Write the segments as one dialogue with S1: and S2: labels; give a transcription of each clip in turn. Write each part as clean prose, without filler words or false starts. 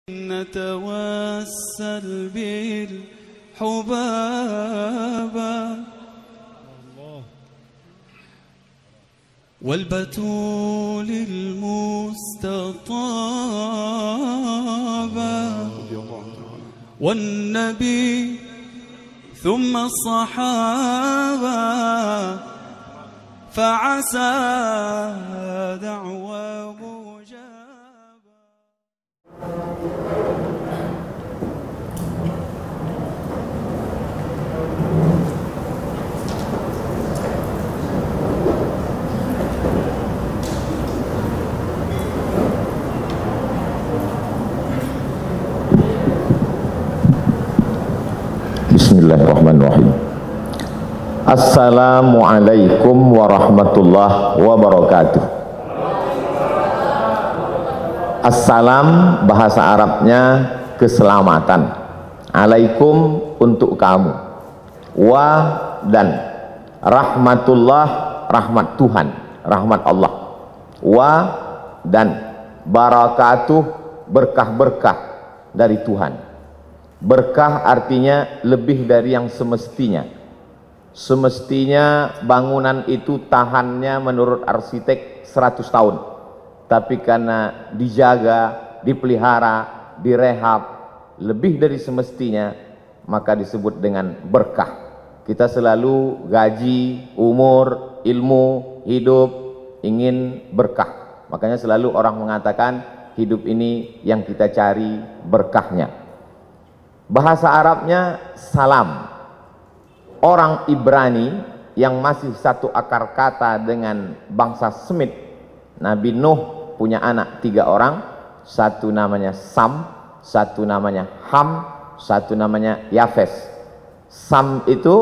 S1: نتوسل بالحبابة والبتول المستطابة والنبي ثم الصحابة فعسى دعوى مجابة.
S2: Bismillahirrahmanirrahim. Assalamualaikum warahmatullahi wabarakatuh. Assalam bahasa Arabnya keselamatan. Alaikum untuk kamu. Wa dan rahmatullah rahmat Tuhan, rahmat Allah. Wa dan barakatuh berkah-berkah dari Tuhan. Berkah artinya lebih dari yang semestinya. Semestinya bangunan itu tahannya menurut arsitek 100 tahun. Tapi karena dijaga, dipelihara, direhab lebih dari semestinya, maka disebut dengan berkah. Kita selalu gaji, umur, ilmu, hidup ingin berkah. Makanya selalu orang mengatakan hidup ini yang kita cari berkahnya. Bahasa Arabnya salam. Orang Ibrani yang masih satu akar kata dengan bangsa Semit. Nabi Nuh punya anak 3 orang. Satu namanya Sam, satu namanya Ham, satu namanya Yafes. Sam itu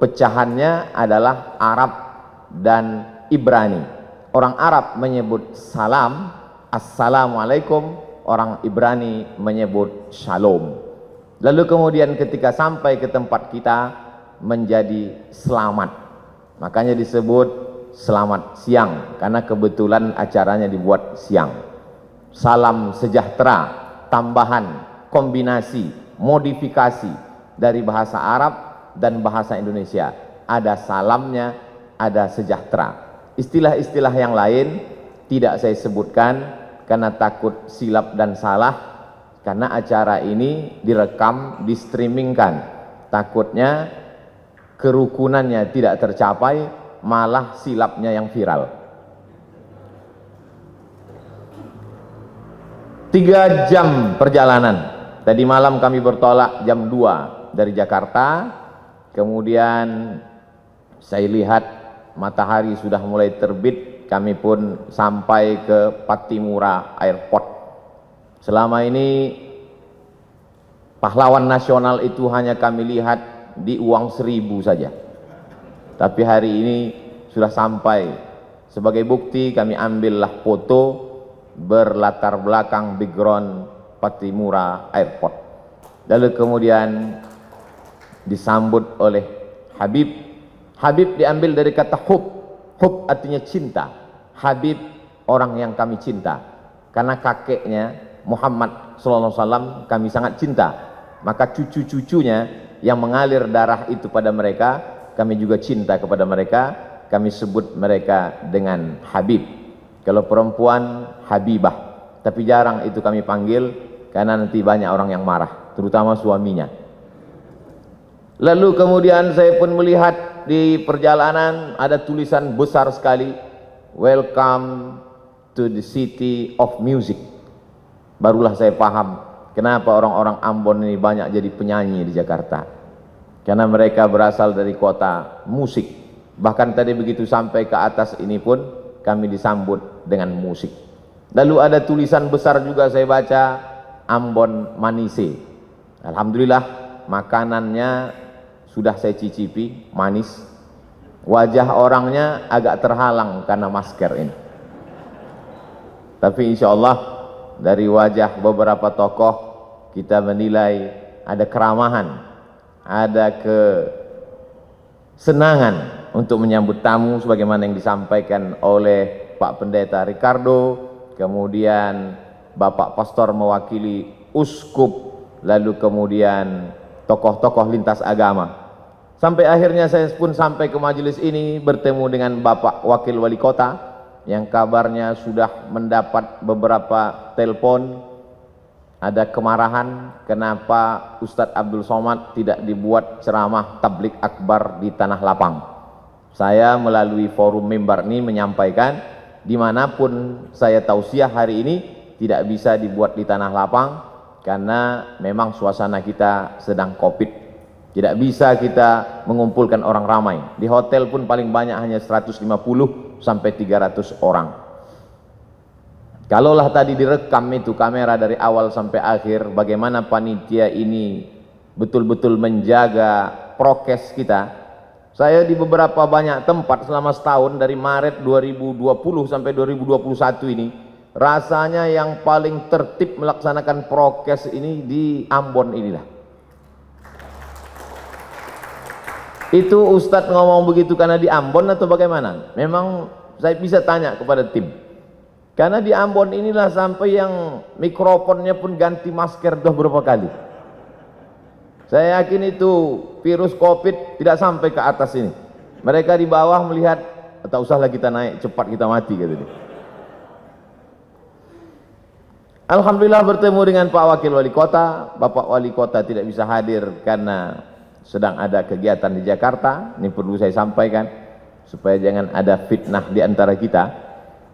S2: pecahannya adalah Arab dan Ibrani. Orang Arab menyebut salam, assalamualaikum. Orang Ibrani menyebut shalom. Lalu kemudian ketika sampai ke tempat kita menjadi selamat. Makanya disebut selamat siang karena kebetulan acaranya dibuat siang. Salam sejahtera, tambahan, kombinasi, modifikasi dari bahasa Arab dan bahasa Indonesia. Ada salamnya, ada sejahtera. Istilah-istilah yang lain tidak saya sebutkan karena takut silap dan salah. Karena acara ini direkam, di-streamingkan. Takutnya kerukunannya tidak tercapai, malah silapnya yang viral. 3 jam perjalanan. Tadi malam kami bertolak jam 2 dari Jakarta. Kemudian saya lihat matahari sudah mulai terbit. Kami pun sampai ke Pattimura Airport. Selama ini pahlawan nasional itu hanya kami lihat di uang 1000 saja. Tapi hari ini sudah sampai. Sebagai bukti kami ambillah foto berlatar belakang background Pattimura Airport. Lalu kemudian disambut oleh Habib. Habib diambil dari kata hub. Hub artinya cinta. Habib orang yang kami cinta. Karena kakeknya Muhammad SAW kami sangat cinta, maka cucu-cucunya yang mengalir darah itu pada mereka, kami juga cinta kepada mereka. Kami sebut mereka dengan Habib. Kalau perempuan Habibah, tapi jarang itu kami panggil karena nanti banyak orang yang marah, terutama suaminya. Lalu kemudian saya pun melihat di perjalanan ada tulisan besar sekali, welcome to the city of music. Barulah saya paham kenapa orang-orang Ambon ini banyak jadi penyanyi di Jakarta. Karena mereka berasal dari kota musik. Bahkan tadi begitu sampai ke atas ini pun kami disambut dengan musik. Lalu ada tulisan besar juga saya baca, Ambon Manise. Alhamdulillah makanannya sudah saya cicipi, manis. Wajah orangnya agak terhalang karena masker ini. Tapi insya Allah dari wajah beberapa tokoh kita menilai ada keramahan, ada kesenangan untuk menyambut tamu sebagaimana yang disampaikan oleh Pak Pendeta Ricardo, kemudian Bapak Pastor mewakili uskup, lalu kemudian tokoh-tokoh lintas agama. Sampai akhirnya saya pun sampai ke majelis ini bertemu dengan Bapak Wakil Wali Kota yang kabarnya sudah mendapat beberapa telepon ada kemarahan kenapa Ustadz Abdul Somad tidak dibuat ceramah tablik akbar di Tanah Lapang. Saya melalui forum mimbar ini menyampaikan dimanapun saya tausiah hari ini tidak bisa dibuat di Tanah Lapang karena memang suasana kita sedang COVID. Tidak bisa kita mengumpulkan orang ramai. Di hotel pun paling banyak hanya 150 sampai 300 orang. Kalaulah tadi direkam itu kamera dari awal sampai akhir, bagaimana panitia ini betul-betul menjaga prokes kita. Saya di beberapa banyak tempat selama setahun dari Maret 2020 sampai 2021 ini, rasanya yang paling tertib melaksanakan prokes ini di Ambon inilah. Itu Ustadz ngomong begitu karena di Ambon atau bagaimana? Memang saya bisa tanya kepada tim. Karena di Ambon inilah sampai yang mikrofonnya pun ganti masker dah berapa kali. Saya yakin itu virus COVID tidak sampai ke atas ini. Mereka di bawah melihat, tak usahlah kita naik, cepat kita mati kata dia. Alhamdulillah bertemu dengan Pak Wakil Wali Kota. Bapak Wali Kota tidak bisa hadir karena sedang ada kegiatan di Jakarta. Ini perlu saya sampaikan supaya jangan ada fitnah di antara kita.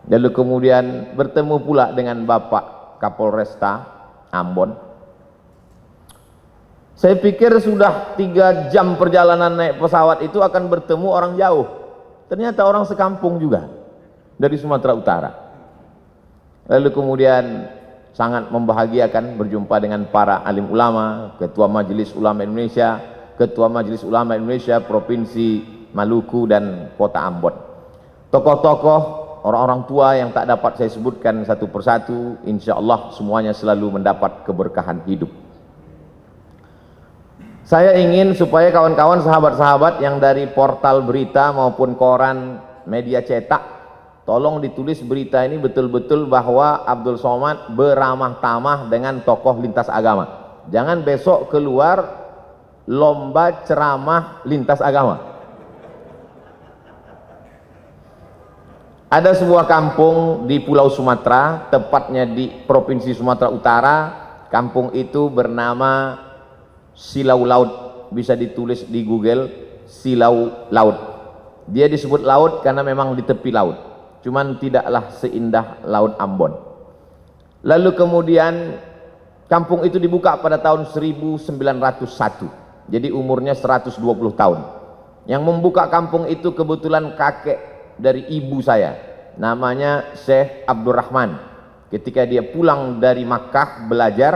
S2: Lalu kemudian bertemu pula dengan Bapak Kapolresta Ambon. Saya pikir sudah 3 jam perjalanan naik pesawat itu akan bertemu orang jauh. Ternyata orang sekampung juga dari Sumatera Utara. Lalu kemudian sangat membahagiakan berjumpa dengan para alim ulama, Ketua Majelis Ulama Indonesia, Ketua Majelis Ulama Indonesia Provinsi Maluku dan Kota Ambon. Tokoh-tokoh, orang-orang tua yang tak dapat saya sebutkan satu persatu, insya Allah semuanya selalu mendapat keberkahan hidup. Saya ingin supaya kawan-kawan sahabat-sahabat yang dari portal berita maupun koran media cetak, tolong ditulis berita ini betul-betul bahwa Abdul Somad beramah tamah dengan tokoh lintas agama. Jangan besok keluar lomba ceramah lintas agama. Ada sebuah kampung di Pulau Sumatera, tepatnya di Provinsi Sumatera Utara. Kampung itu bernama Silau Laut, bisa ditulis di Google, Silau Laut. Dia disebut laut karena memang di tepi laut, cuman tidaklah seindah Laut Ambon. Lalu kemudian kampung itu dibuka pada tahun 1901. Jadi umurnya 120 tahun. Yang membuka kampung itu kebetulan kakek dari ibu saya, namanya Syekh Abdurrahman. Ketika dia pulang dari Makkah belajar,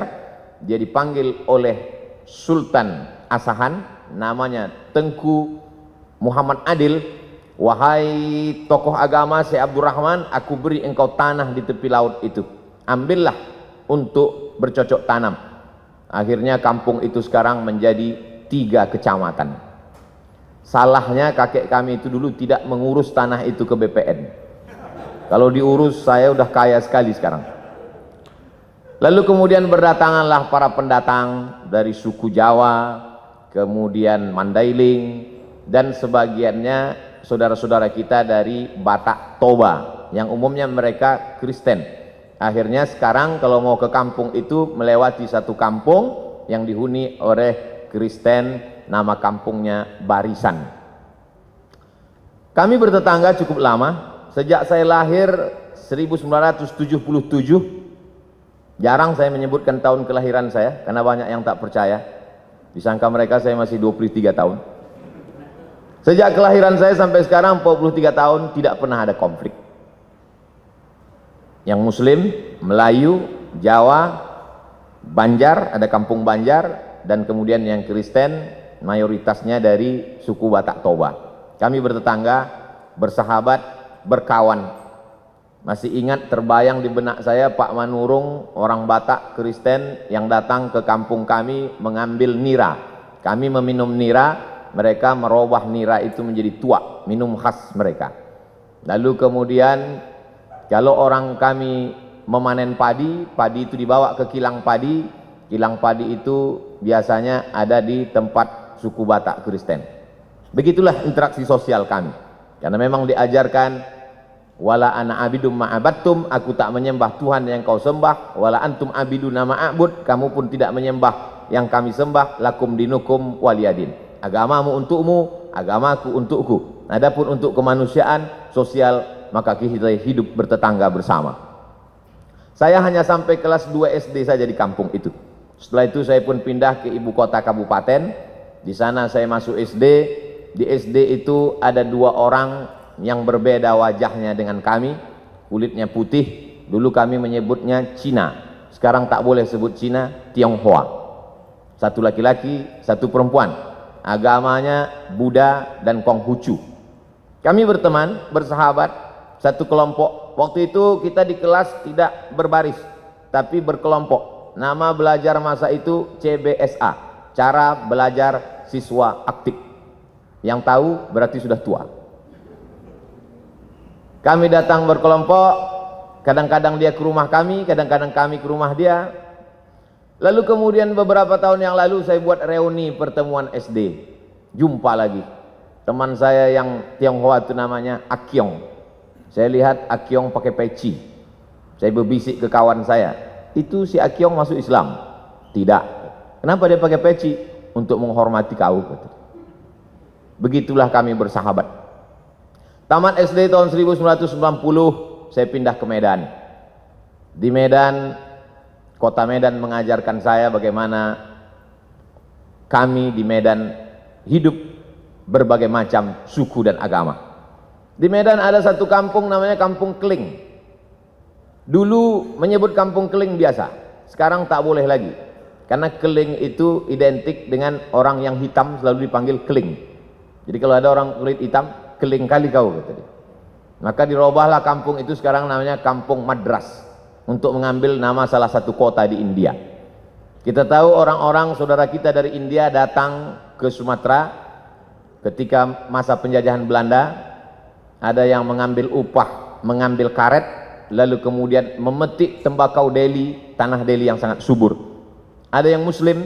S2: dia dipanggil oleh Sultan Asahan, namanya Tengku Muhammad Adil. Wahai tokoh agama Syekh Abdurrahman, aku beri engkau tanah di tepi laut itu, ambillah untuk bercocok tanam. Akhirnya kampung itu sekarang menjadi 3 kecamatan. Salahnya kakek kami itu dulu tidak mengurus tanah itu ke BPN. Kalau diurus saya udah kaya sekali sekarang. Lalu kemudian berdatanganlah para pendatang dari suku Jawa, kemudian Mandailing, dan sebagiannya saudara-saudara kita dari Batak Toba yang umumnya mereka Kristen. Akhirnya sekarang kalau mau ke kampung itu melewati satu kampung yang dihuni oleh Kristen, nama kampungnya Barisan. Kami bertetangga cukup lama, sejak saya lahir 1977. Jarang saya menyebutkan tahun kelahiran saya karena banyak yang tak percaya, disangka mereka saya masih 23 tahun. Sejak kelahiran saya sampai sekarang 43 tahun tidak pernah ada konflik. Yang Muslim, Melayu, Jawa, Banjar, ada kampung Banjar, dan kemudian yang Kristen mayoritasnya dari suku Batak Toba. Kami bertetangga, bersahabat, berkawan. Masih ingat terbayang di benak saya Pak Manurung, orang Batak Kristen yang datang ke kampung kami mengambil nira. Kami meminum nira, mereka merubah nira itu menjadi tuak, minum khas mereka. Lalu kemudian kalau orang kami memanen padi, padi itu dibawa ke kilang padi, Kilang padi itu biasanya ada di tempat suku Batak Kristen. Begitulah interaksi sosial kami. Karena memang diajarkan, wala ana abidum ma'abattum, aku tak menyembah Tuhan yang kau sembah, wala antum abiduna ma'abud, kamu pun tidak menyembah yang kami sembah, lakum dinukum waliyadin. Agamamu untukmu, agamaku untukku. Adapun untuk kemanusiaan, sosial, maka kita hidup bertetangga bersama. Saya hanya sampai kelas 2 SD saja di kampung itu. Setelah itu saya pun pindah ke ibu kota kabupaten. Di sana saya masuk SD. Di SD itu ada 2 orang yang berbeda wajahnya dengan kami. Kulitnya putih. Dulu kami menyebutnya Cina. Sekarang tak boleh sebut Cina, Tionghoa. Satu laki-laki, satu perempuan. Agamanya Buddha dan Konghucu. Kami berteman, bersahabat, satu kelompok. Waktu itu kita di kelas tidak berbaris, tapi berkelompok. Nama belajar masa itu CBSA, cara belajar siswa aktif. Yang tahu berarti sudah tua. Kami datang berkelompok, kadang-kadang dia ke rumah kami, kadang-kadang kami ke rumah dia. Lalu kemudian beberapa tahun yang lalu saya buat reuni pertemuan SD. Jumpa lagi. Teman saya yang Tionghoa itu namanya Akyong. Saya lihat Akyong pakai peci. Saya berbisik ke kawan saya, itu si Akyong masuk Islam? Tidak. Kenapa dia pakai peci? Untuk menghormati kau. Begitulah kami bersahabat. Tamat SD tahun 1990, saya pindah ke Medan. Di Medan, kota Medan mengajarkan saya bagaimana kami di Medan hidup berbagai macam suku dan agama. Di Medan ada satu kampung namanya Kampung Keling. Dulu menyebut Kampung Keling biasa, sekarang tak boleh lagi. Karena Keling itu identik dengan orang yang hitam, selalu dipanggil Keling. Jadi kalau ada orang kulit hitam, keling kali kau, kata dia. Maka dirubahlah kampung itu sekarang namanya Kampung Madras, untuk mengambil nama salah satu kota di India. Kita tahu orang-orang saudara kita dari India datang ke Sumatera ketika masa penjajahan Belanda. Ada yang mengambil upah, mengambil karet, lalu kemudian memetik tembakau Delhi, tanah Delhi yang sangat subur. Ada yang Muslim.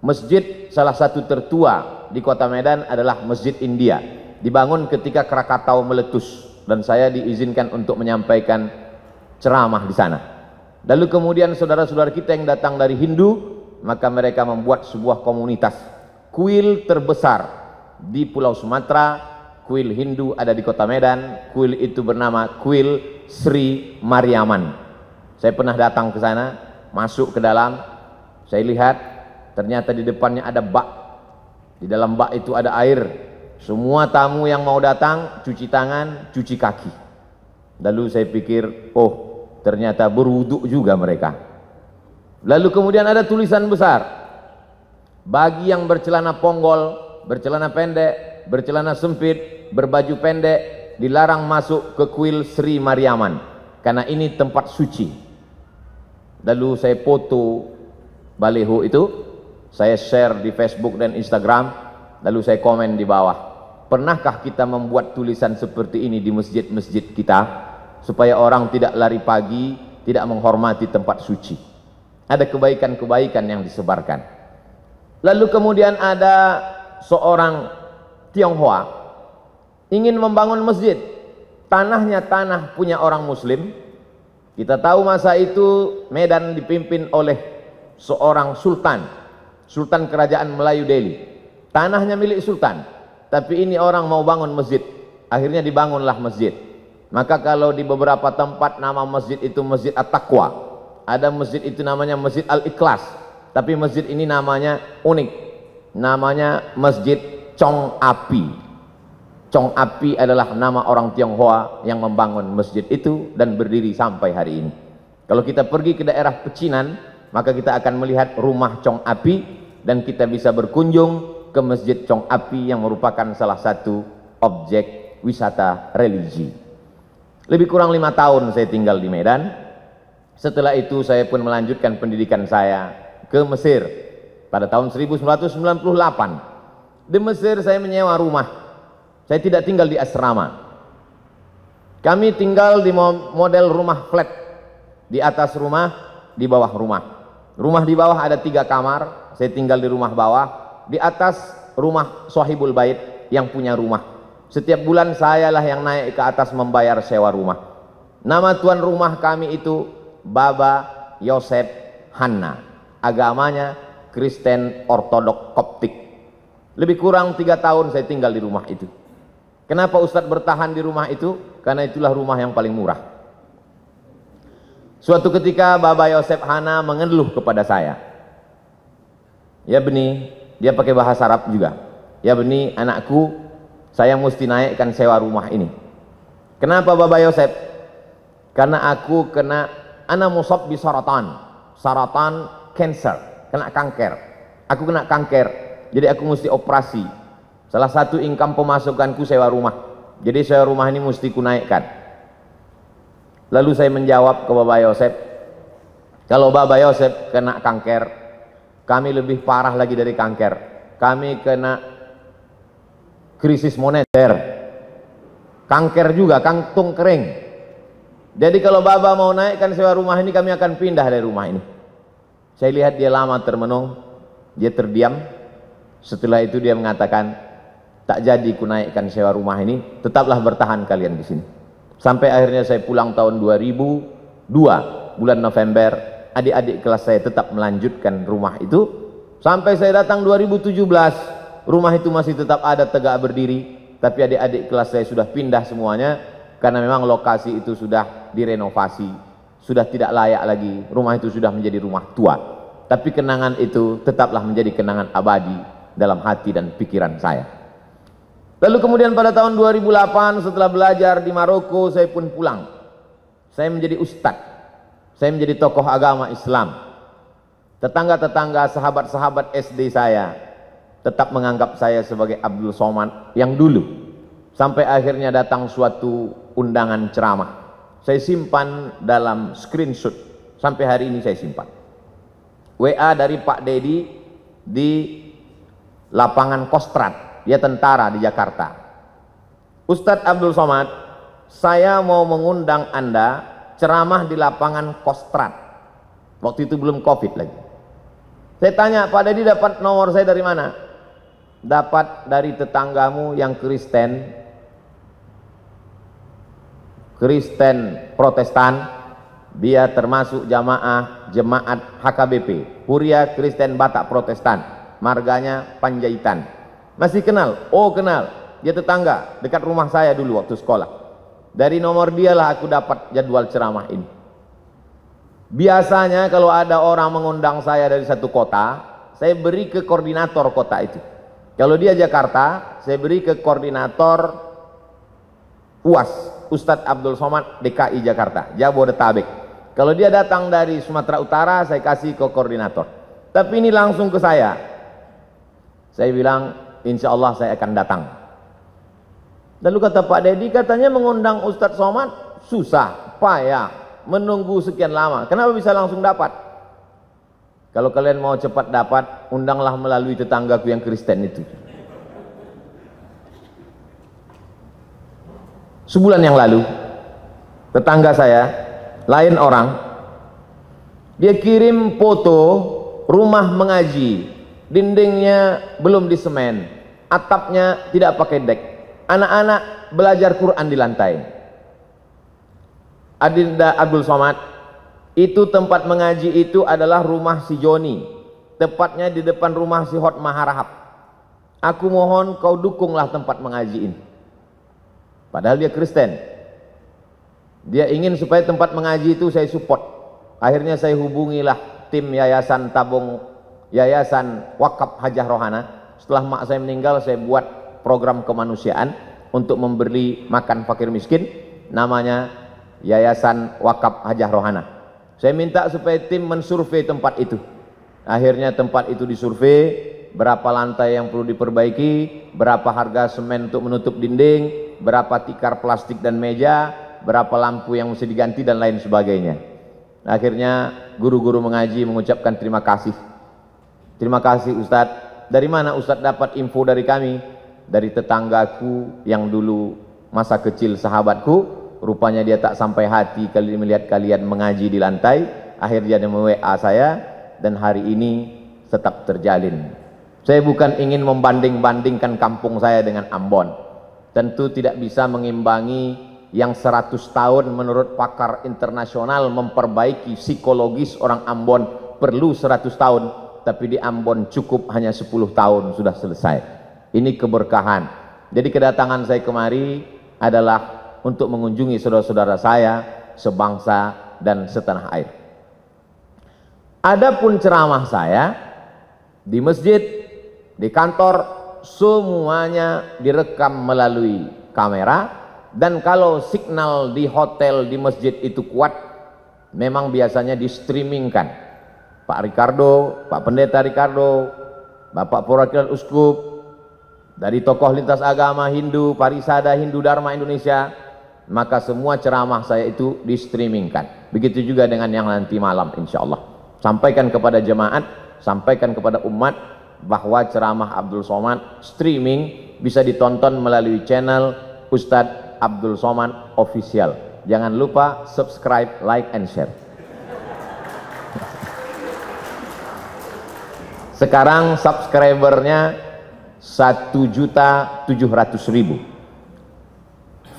S2: Masjid salah satu tertua di kota Medan adalah Masjid India, dibangun ketika Krakatau meletus, dan saya diizinkan untuk menyampaikan ceramah di sana. Lalu kemudian saudara-saudara kita yang datang dari Hindu, maka mereka membuat sebuah komunitas. Kuil terbesar di Pulau Sumatera, kuil Hindu ada di kota Medan. Kuil itu bernama Kuil Sri Mariaman. Saya pernah datang ke sana, masuk ke dalam, saya lihat ternyata di depannya ada bak. Di dalam bak itu ada air. Semua tamu yang mau datang cuci tangan, cuci kaki. Lalu saya pikir, oh ternyata berwuduk juga mereka. Lalu kemudian ada tulisan besar, bagi yang bercelana ponggol, bercelana pendek, bercelana sempit, berbaju pendek, dilarang masuk ke kuil Sri Mariaman, karena ini tempat suci. Lalu saya foto baliho itu, saya share di Facebook dan Instagram, lalu saya komen di bawah, pernahkah kita membuat tulisan seperti ini di masjid-masjid kita, supaya orang tidak lari pagi, tidak menghormati tempat suci. Ada kebaikan-kebaikan yang disebarkan. Lalu kemudian ada seorang Tionghoa ingin membangun masjid. Tanahnya tanah punya orang Muslim. Kita tahu masa itu Medan dipimpin oleh seorang sultan, sultan kerajaan Melayu Delhi. Tanahnya milik sultan, tapi ini orang mau bangun masjid. Akhirnya dibangunlah masjid. Maka kalau di beberapa tempat nama masjid itu Masjid At-Taqwa, ada masjid itu namanya Masjid Al-Ikhlas, tapi masjid ini namanya unik, namanya Masjid Chong Api. Chong Api adalah nama orang Tionghoa yang membangun masjid itu dan berdiri sampai hari ini. Kalau kita pergi ke daerah Pecinan, maka kita akan melihat rumah Chong Api, dan kita bisa berkunjung ke Masjid Chong Api yang merupakan salah satu objek wisata religi. Lebih kurang 5 tahun saya tinggal di Medan. Setelah itu saya pun melanjutkan pendidikan saya ke Mesir pada tahun 1998. Di Mesir saya menyewa rumah. Saya tidak tinggal di asrama. Kami tinggal di model rumah flat. Di atas rumah, di bawah rumah. Rumah di bawah ada 3 kamar, saya tinggal di rumah bawah. Di atas rumah sahibul bait yang punya rumah. Setiap bulan sayalah yang naik ke atas membayar sewa rumah. Nama tuan rumah kami itu Baba Yosef Hanna. Agamanya Kristen Ortodok Koptik. Lebih kurang 3 tahun saya tinggal di rumah itu. Kenapa Ustadz bertahan di rumah itu? Karena itulah rumah yang paling murah. Suatu ketika Baba Yosef Hanna mengeluh kepada saya. Ya Beni, dia pakai bahasa Arab juga. Ya Beni, anakku, saya mesti naikkan sewa rumah ini. Kenapa Baba Yosef? Karena aku kena ana musab bi saratan. Saratan cancer, kena kanker. Aku kena kanker. Jadi aku mesti operasi. Salah satu income pemasukanku sewa rumah. Jadi sewa rumah ini mesti ku naikkan. Lalu saya menjawab ke Baba Yosef, kalau Baba Yosef kena kanker, kami lebih parah lagi dari kanker. Kami kena krisis moneter. Kanker juga, kantung kering. Jadi kalau Baba mau naikkan sewa rumah ini, kami akan pindah dari rumah ini. Saya lihat dia lama termenung, dia terdiam. Setelah itu dia mengatakan, tak jadi ku naikkan sewa rumah ini, tetaplah bertahan kalian di sini. Sampai akhirnya saya pulang tahun 2002, bulan November, adik-adik kelas saya tetap melanjutkan rumah itu. Sampai saya datang 2017, rumah itu masih tetap ada tegak berdiri, tapi adik-adik kelas saya sudah pindah semuanya, karena memang lokasi itu sudah direnovasi, sudah tidak layak lagi, rumah itu sudah menjadi rumah tua. Tapi kenangan itu tetaplah menjadi kenangan abadi dalam hati dan pikiran saya. Lalu kemudian pada tahun 2008 setelah belajar di Maroko, saya pun pulang. Saya menjadi ustadz, saya menjadi tokoh agama Islam. Tetangga-tetangga, sahabat-sahabat SD saya tetap menganggap saya sebagai Abdul Somad yang dulu. Sampai akhirnya datang suatu undangan ceramah. Saya simpan dalam screenshot, sampai hari ini saya simpan. WA dari Pak Dedi di lapangan Kostrad. Dia tentara di Jakarta. Ustadz Abdul Somad, saya mau mengundang Anda ceramah di lapangan Kostrad. Waktu itu belum COVID lagi. Saya tanya, Pak Dedi dapat nomor saya dari mana? Dapat dari tetanggamu yang Kristen Protestan. Dia termasuk jemaat HKBP, Huria Kristen Batak Protestan. Marganya Panjaitan. Masih kenal? Oh kenal, dia tetangga dekat rumah saya dulu waktu sekolah. Dari nomor dialah aku dapat jadwal ceramah ini. Biasanya kalau ada orang mengundang saya dari satu kota, saya beri ke koordinator kota itu. Kalau dia Jakarta, saya beri ke koordinator UAS, Ustadz Abdul Somad DKI Jakarta, Jabodetabek. Kalau dia datang dari Sumatera Utara, saya kasih ke koordinator. Tapi ini langsung ke saya. Saya bilang, insya Allah saya akan datang. Lalu kata Pak Dedi, katanya mengundang Ustadz Somad susah, payah, menunggu sekian lama. Kenapa bisa langsung dapat? Kalau kalian mau cepat dapat, undanglah melalui tetanggaku yang Kristen itu. Sebulan yang lalu, tetangga saya, lain orang, dia kirim foto rumah mengaji. Dindingnya belum disemen, atapnya tidak pakai dek, anak-anak belajar Quran di lantai. Adinda Abdul Somad, itu tempat mengaji itu adalah rumah si Joni, tepatnya di depan rumah si Hot Maharahap. Aku mohon kau dukunglah tempat mengaji ini. Padahal dia Kristen, dia ingin supaya tempat mengaji itu saya support. Akhirnya saya hubungilah tim Yayasan Wakaf Hajah Rohana. Setelah mak saya meninggal, saya buat program kemanusiaan untuk memberi makan fakir miskin, namanya Yayasan Wakaf Hajah Rohana. Saya minta supaya tim mensurvei tempat itu. Akhirnya tempat itu disurvei, berapa lantai yang perlu diperbaiki, berapa harga semen untuk menutup dinding, berapa tikar plastik dan meja, berapa lampu yang mesti diganti dan lain sebagainya. Akhirnya guru-guru mengaji mengucapkan terima kasih. Terima kasih Ustadz. Dari mana Ustadz dapat info dari kami? Dari tetanggaku yang dulu masa kecil sahabatku. Rupanya dia tak sampai hati kali melihat kalian mengaji di lantai. Akhirnya dia WA saya. dan hari ini tetap terjalin. Saya bukan ingin membanding-bandingkan kampung saya dengan Ambon. Tentu tidak bisa mengimbangi yang 100 tahun menurut pakar internasional memperbaiki psikologis orang Ambon perlu 100 tahun, tapi di Ambon cukup hanya 10 tahun sudah selesai. Ini keberkahan. Jadi kedatangan saya kemari adalah untuk mengunjungi saudara-saudara saya sebangsa dan setanah air. Adapun ceramah saya di masjid, di kantor, semuanya direkam melalui kamera. Dan kalau signal di hotel, di masjid itu kuat, memang biasanya di streamingkan. Pak Ricardo, Pak Pendeta Ricardo, Bapak Perwakilan Uskup, dari tokoh lintas agama Hindu, Parisada Hindu Dharma Indonesia, maka semua ceramah saya itu di streamingkan. Begitu juga dengan yang nanti malam insya Allah. Sampaikan kepada jemaat, sampaikan kepada umat bahwa ceramah Abdul Somad streaming bisa ditonton melalui channel Ustadz Abdul Somad Official. Jangan lupa subscribe, like, and share. Sekarang subscribernya 1.700.000.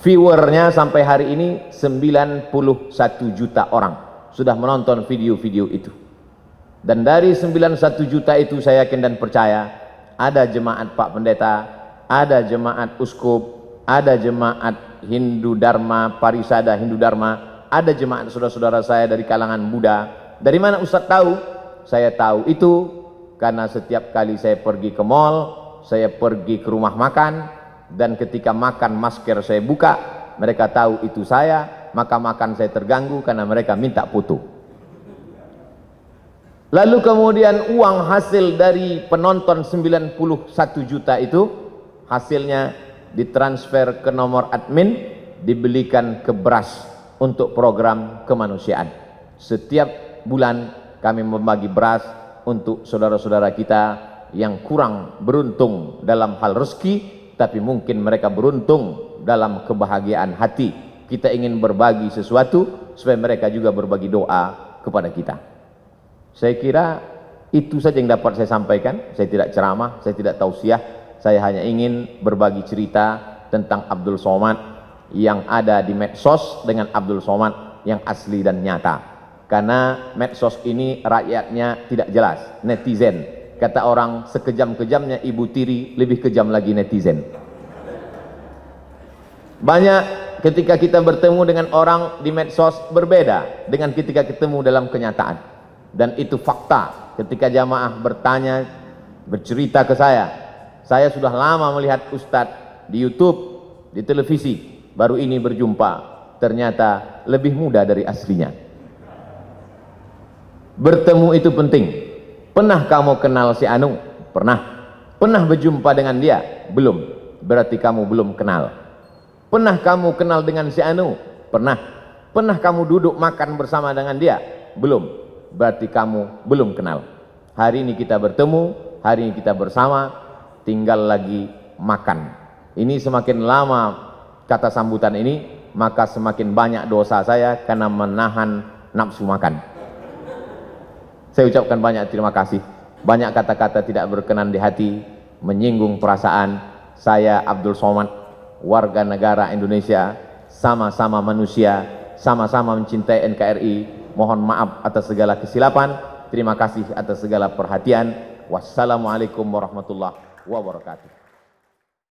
S2: Viewernya sampai hari ini 91 juta orang sudah menonton video-video itu. Dan dari 91 juta itu saya yakin dan percaya ada jemaat Pak Pendeta, ada jemaat Uskup, ada jemaat Hindu Dharma, Parisada Hindu Dharma, ada jemaat saudara-saudara saya dari kalangan Buddha. Dari mana Ustadz tahu? Saya tahu itu karena setiap kali saya pergi ke mall, saya pergi ke rumah makan, dan ketika makan masker saya buka, mereka tahu itu saya, maka makan saya terganggu karena mereka minta foto. Lalu kemudian uang hasil dari penonton 91 juta itu, hasilnya ditransfer ke nomor admin, dibelikan ke beras untuk program kemanusiaan. Setiap bulan kami membagi beras untuk saudara-saudara kita yang kurang beruntung dalam hal rezeki, tapi mungkin mereka beruntung dalam kebahagiaan hati. Kita ingin berbagi sesuatu supaya mereka juga berbagi doa kepada kita. Saya kira itu saja yang dapat saya sampaikan. Saya tidak ceramah, saya tidak tausiah. Saya hanya ingin berbagi cerita tentang Abdul Somad yang ada di medsos dengan Abdul Somad yang asli dan nyata. Karena medsos ini rakyatnya tidak jelas, netizen. Kata orang, sekejam-kejamnya Ibu Tiri, lebih kejam lagi netizen. Banyak ketika kita bertemu dengan orang di medsos berbeda dengan ketika ketemu dalam kenyataan. Dan itu fakta. Ketika jamaah bertanya, bercerita ke saya sudah lama melihat Ustadz di YouTube, di televisi, baru ini berjumpa, ternyata lebih muda dari aslinya. Bertemu itu penting. Pernah kamu kenal si Anu? Pernah. Pernah berjumpa dengan dia? Belum. Berarti kamu belum kenal. Pernah kamu kenal dengan si Anu? Pernah. Pernah kamu duduk makan bersama dengan dia? Belum. Berarti kamu belum kenal. Hari ini kita bertemu, hari ini kita bersama, tinggal lagi makan. Ini semakin lama kata sambutan ini, maka semakin banyak dosa saya karena menahan nafsu makan. Saya ucapkan banyak terima kasih. Banyak kata-kata tidak berkenan di hati, menyinggung perasaan. Saya Abdul Somad, warga negara Indonesia, sama-sama manusia, sama-sama mencintai NKRI. Mohon maaf atas segala kesilapan. Terima kasih atas segala perhatian. Wassalamualaikum warahmatullahi wabarakatuh.